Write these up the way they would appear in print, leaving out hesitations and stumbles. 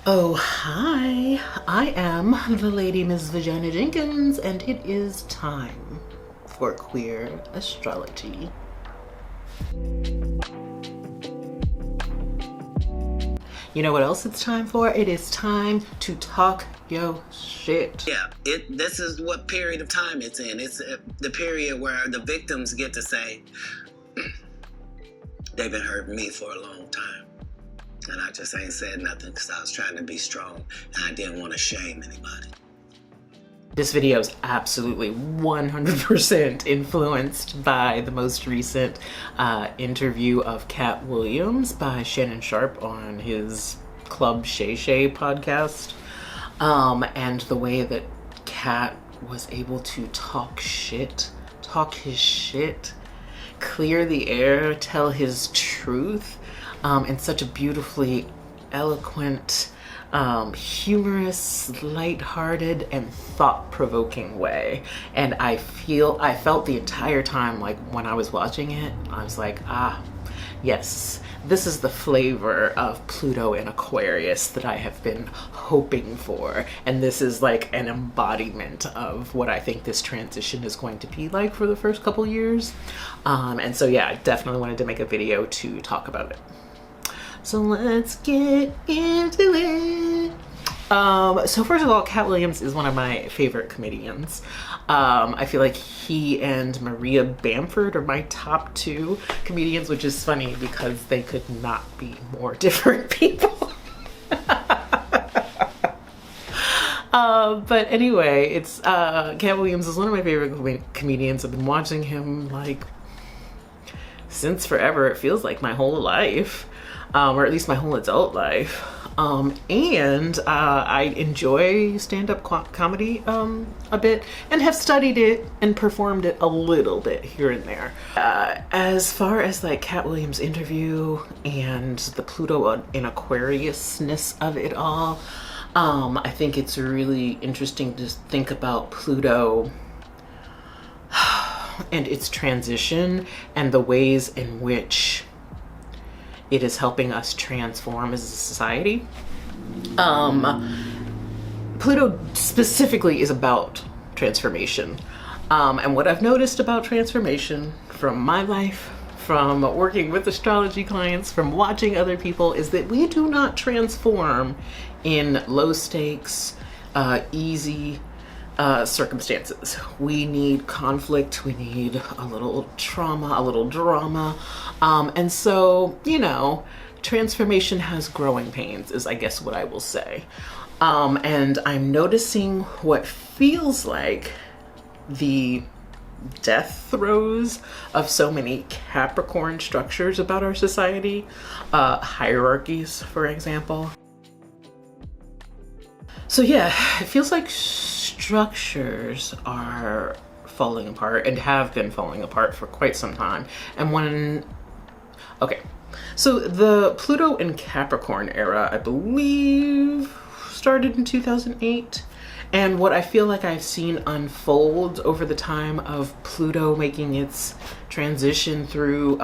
Oh, hi. I am the Lady Miss VaginaJenkins, and it is time for Queer Astrology. You know what else it's time for? It is time to talk yo shit. Yeah, this is what period of time it's in. It's the period where the victims get to say, they've been hurting me for a long time. And I just ain't said nothing because I was trying to be strong and I didn't want to shame anybody. This video is absolutely 100% influenced by the most recent interview of Katt Williams by Shannon Sharpe on his Club Shay Shay podcast. And the way that Katt was able to talk his shit, clear the air, tell his truth in such a beautifully eloquent, humorous, lighthearted, and thought-provoking way. And I felt the entire time, like when I was watching it, I was like, yes, this is the flavor of Pluto in Aquarius that I have been hoping for. And this is like an embodiment of what I think this transition is going to be like for the first couple years. And so yeah, I definitely wanted to make a video to talk about it. So let's get into it. So first of all, Katt Williams is one of my favorite comedians. I feel like he and Maria Bamford are my top two comedians, which is funny because they could not be more different people. But anyway, it's Katt Williams is one of my favorite comedians. I've been watching him like since forever. It feels like my whole life. Or at least my whole adult life. And I enjoy stand-up comedy a bit and have studied it and performed it a little bit here and there. As far as like Katt Williams' interview and the Pluto in Aquarius-ness of it all, I think it's really interesting to think about Pluto and its transition and the ways in which it is helping us transform as a society. Pluto specifically is about transformation. And what I've noticed about transformation from my life, from working with astrology clients, from watching other people, is that we do not transform in low stakes, easy circumstances. We need conflict, we need a little trauma, a little drama. And so, you know, transformation has growing pains is I guess what I will say. And I'm noticing what feels like the death throes of so many Capricorn structures about our society. Hierarchies, for example. So yeah, it feels like structures are falling apart and have been falling apart for quite some time. And so the Pluto in Capricorn era, I believe, started in 2008. And what I feel like I've seen unfold over the time of Pluto making its transition through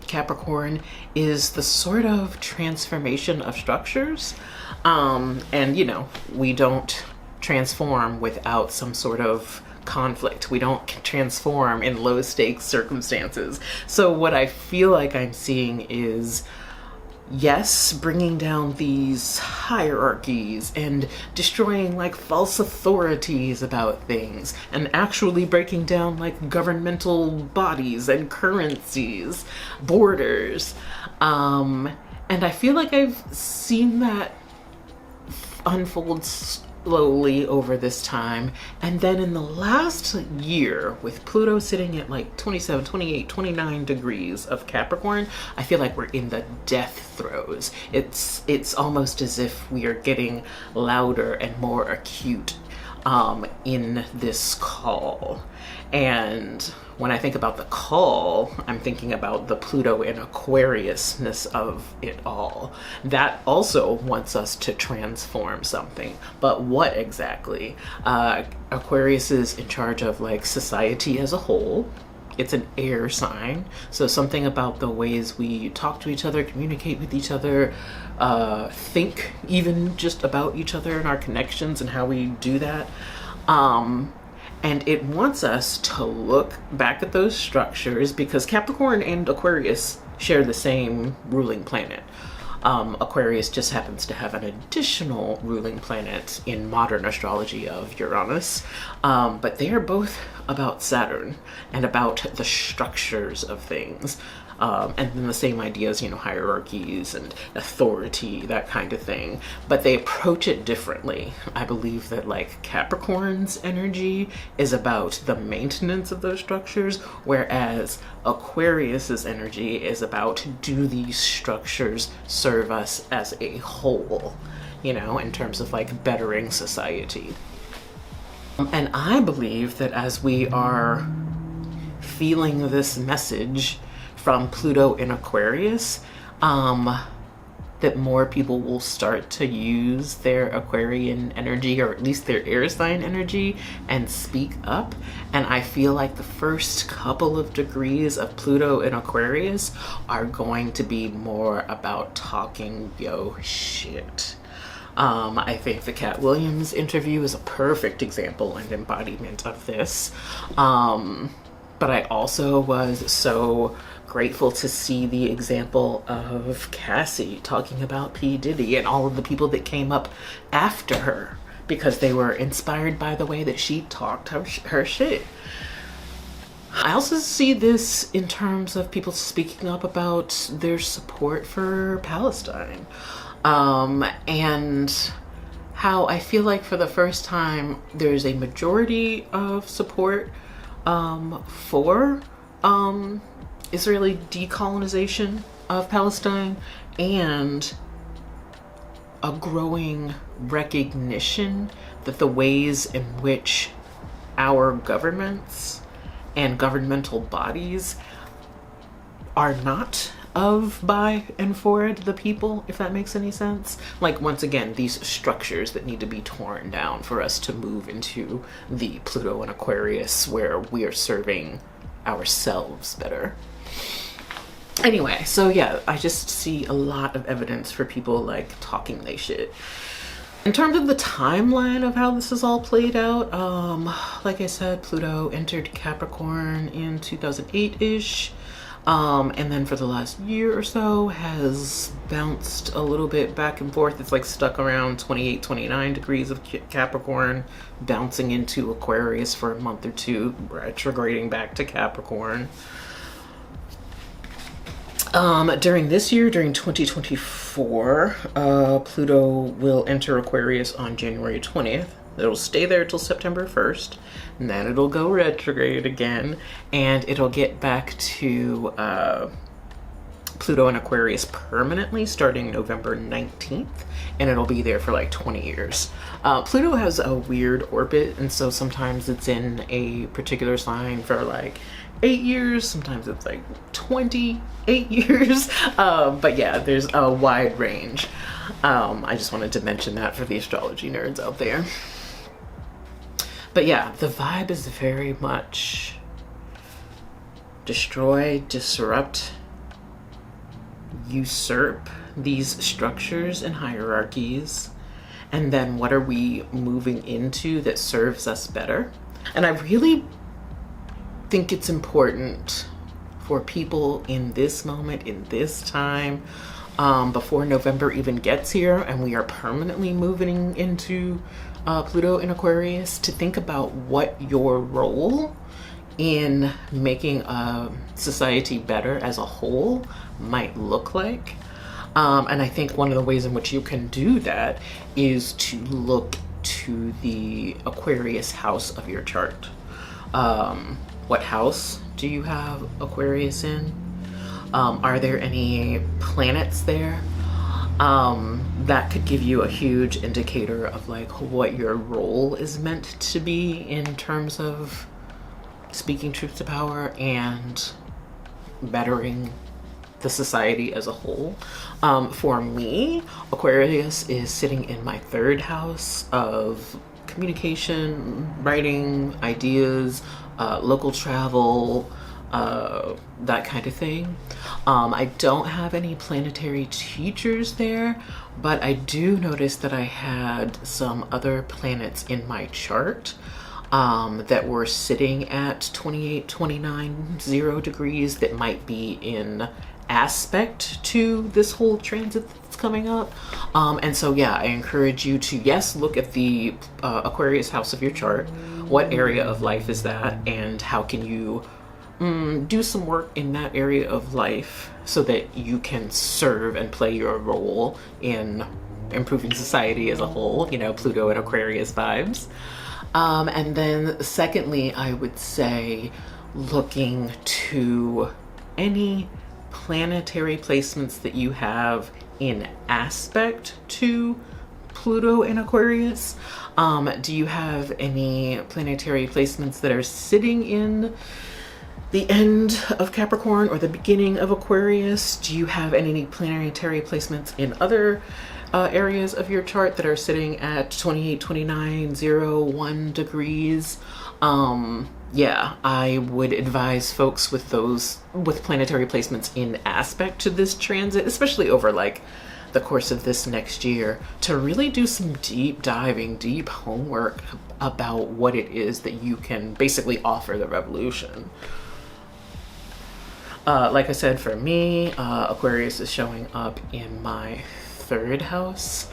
Capricorn is the sort of transformation of structures. And you know, we don't transform without some sort of conflict. We don't transform in low stakes circumstances. So what I feel like I'm seeing is, yes, bringing down these hierarchies and destroying like false authorities about things and actually breaking down like governmental bodies and currencies, borders. And I feel like I've seen that unfold slowly over this time. And then in the last year, with Pluto sitting at like 27, 28, 29 degrees of Capricorn, I feel like we're in the death throes. It's almost as if we are getting louder and more acute in this call. And when I think about the call, I'm thinking about the Pluto in Aquarius-ness of it all. That also wants us to transform something. But what exactly? Aquarius is in charge of like society as a whole. it's an air sign. So something about the ways we talk to each other, communicate with each other, think even just about each other and our connections and how we do that. And it wants us to look back at those structures because Capricorn and Aquarius share the same ruling planet. Aquarius just happens to have an additional ruling planet in modern astrology of Uranus, but they are both about Saturn and about the structures of things. And then the same ideas, you know, hierarchies and authority, that kind of thing. But they approach it differently. I believe that like Capricorn's energy is about the maintenance of those structures, whereas Aquarius's energy is about, do these structures serve us as a whole, you know, in terms of like bettering society. And I believe that as we are feeling this message from Pluto in Aquarius, that more people will start to use their Aquarian energy, or at least their air sign energy, and speak up. And I feel like the first couple of degrees of Pluto in Aquarius are going to be more about talking yo shit. I think the Katt Williams interview is a perfect example and embodiment of this. But I also was so grateful to see the example of Cassie talking about P. Diddy and all of the people that came up after her because they were inspired by the way that she talked her shit. I also see this in terms of people speaking up about their support for Palestine. And how I feel like for the first time there's a majority of support for Israeli decolonization of Palestine, and a growing recognition that the ways in which our governments and governmental bodies are not of, by, and for the people, if that makes any sense. Like, once again, these structures that need to be torn down for us to move into the Pluto and Aquarius where we are serving ourselves better. Anyway, so yeah, I just see a lot of evidence for people like talking they shit. In terms of the timeline of how this is all played out, like I said, Pluto entered Capricorn in 2008-ish. And then for the last year or so has bounced a little bit back and forth. It's like stuck around 28, 29 degrees of Capricorn, bouncing into Aquarius for a month or two, retrograding back to Capricorn. During this year, during 2024, Pluto will enter Aquarius on January 20th. It'll stay there till September 1st, and then it'll go retrograde again, and it'll get back to Pluto and Aquarius permanently starting November 19th, and it'll be there for like 20 years. Pluto has a weird orbit, and so sometimes it's in a particular sign for like 8 years, sometimes it's like 28 years, but yeah, there's a wide range. I just wanted to mention that for the astrology nerds out there. But yeah, the vibe is very much destroy, disrupt, usurp these structures and hierarchies, and then what are we moving into that serves us better? And I really think it's important for people in this moment, in this time, before November even gets here and we are permanently moving into Pluto in Aquarius, to think about what your role in making society better as a whole might look like. And I think one of the ways in which you can do that is to look to the Aquarius house of your chart. What house do you have Aquarius in? Are there any planets there? That could give you a huge indicator of like what your role is meant to be in terms of speaking truth to power and bettering the society as a whole. For me, Aquarius is sitting in my third house of communication, writing, ideas, local travel, that kind of thing. I don't have any planetary teachers there, but I do notice that I had some other planets in my chart that were sitting at 28, 29, 0 degrees that might be in aspect to this whole transit that's coming up. And so, yeah, I encourage you to, yes, look at the Aquarius house of your chart. What area of life is that? And how can you do some work in that area of life so that you can serve and play your role in improving society as a whole, you know, Pluto and Aquarius vibes. And then secondly, I would say looking to any planetary placements that you have in aspect to Pluto and Aquarius. Do you have any planetary placements that are sitting in the end of Capricorn or the beginning of Aquarius? Do you have any planetary placements in other areas of your chart that are sitting at 28, 29, 0, 1 degrees? Yeah, I would advise folks with planetary placements in aspect to this transit, especially over like the course of this next year, to really do some deep diving, deep homework about what it is that you can basically offer the revolution. Like I said, for me, Aquarius is showing up in my 3rd house,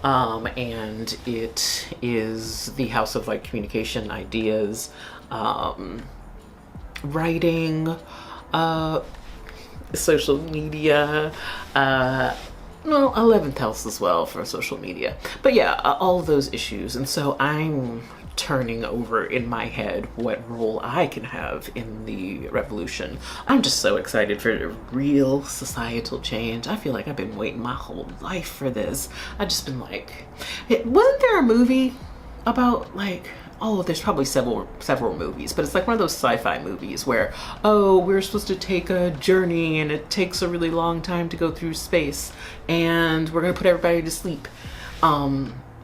and it is the house of like communication, ideas, writing, social media, 11th house as well for social media. But yeah, all of those issues. And so I'm turning over in my head what role I can have in the revolution. I'm just so excited for real societal change. I feel like I've been waiting my whole life for this. I've just been like, wasn't there a movie about like, oh, there's probably several movies, but it's like one of those sci-fi movies where, oh, we're supposed to take a journey and it takes a really long time to go through space and we're gonna put everybody to sleep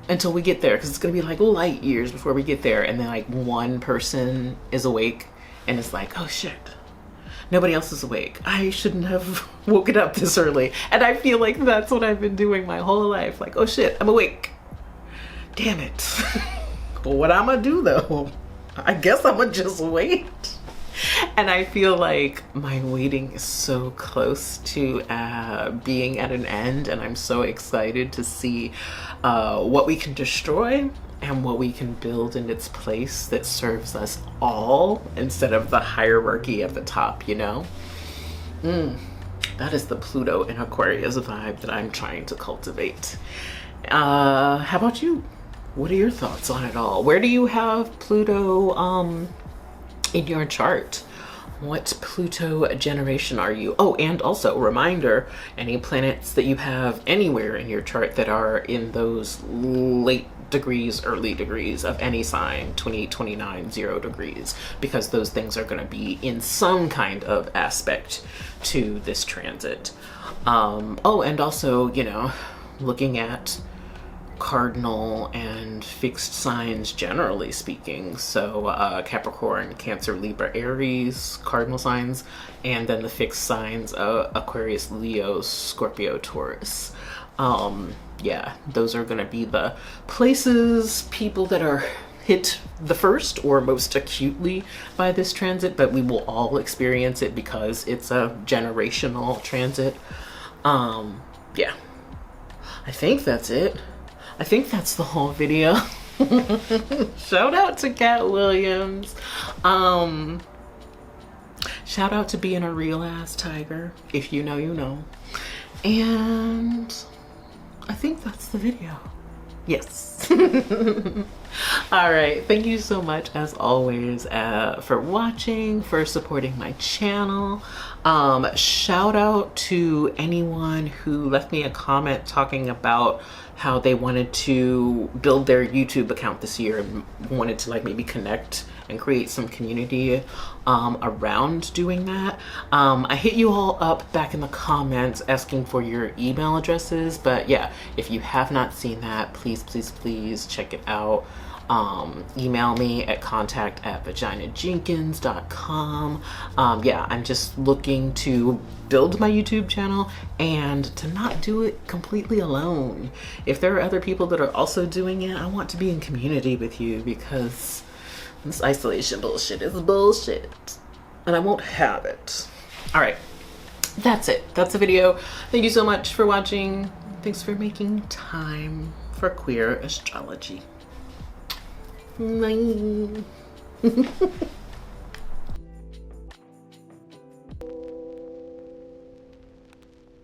until we get there, because it's gonna be like light years before we get there, and then like one person is awake and it's like, oh shit, nobody else is awake. I shouldn't have woken up this early. And I feel like that's what I've been doing my whole life. Like, oh shit, I'm awake. Damn it. But what I'm gonna do though, I guess I'm gonna just wait. And I feel like my waiting is so close to being at an end, and I'm so excited to see what we can destroy and what we can build in its place that serves us all instead of the hierarchy at the top, you know? That is the Pluto and Aquarius vibe that I'm trying to cultivate. How about you? What are your thoughts on it all? Where do you have Pluto in your chart? What Pluto generation are you? Oh, and also reminder, any planets that you have anywhere in your chart that are in those late degrees, early degrees of any sign, 28, 29, 0 degrees, because those things are going to be in some kind of aspect to this transit. Oh, and also, you know, looking at cardinal and fixed signs generally speaking, so Capricorn, Cancer, Libra, Aries, cardinal signs, and then the fixed signs Aquarius, Leo, Scorpio, Taurus. Yeah, those are going to be the places, people that are hit the first or most acutely by this transit, but we will all experience it because it's a generational transit. Yeah, I think that's it. I think that's the whole video. Shout out to Katt Williams. Shout out to being a real ass tiger. If you know, you know. And I think that's the video. Yes. All right. Thank you so much, as always, for watching, for supporting my channel. Shout out to anyone who left me a comment talking about how they wanted to build their YouTube account this year and wanted to like maybe connect and create some community around doing that. I hit you all up back in the comments asking for your email addresses, but yeah, if you have not seen that, please, please, please check it out. Email me at contact@VaginaJenkins.com. Yeah, I'm just looking to build my YouTube channel and to not do it completely alone. If there are other people that are also doing it, I want to be in community with you, because this isolation bullshit is bullshit and I won't have it. All right, that's it. That's the video. Thank you so much for watching. Thanks for making time for queer astrology. Bye.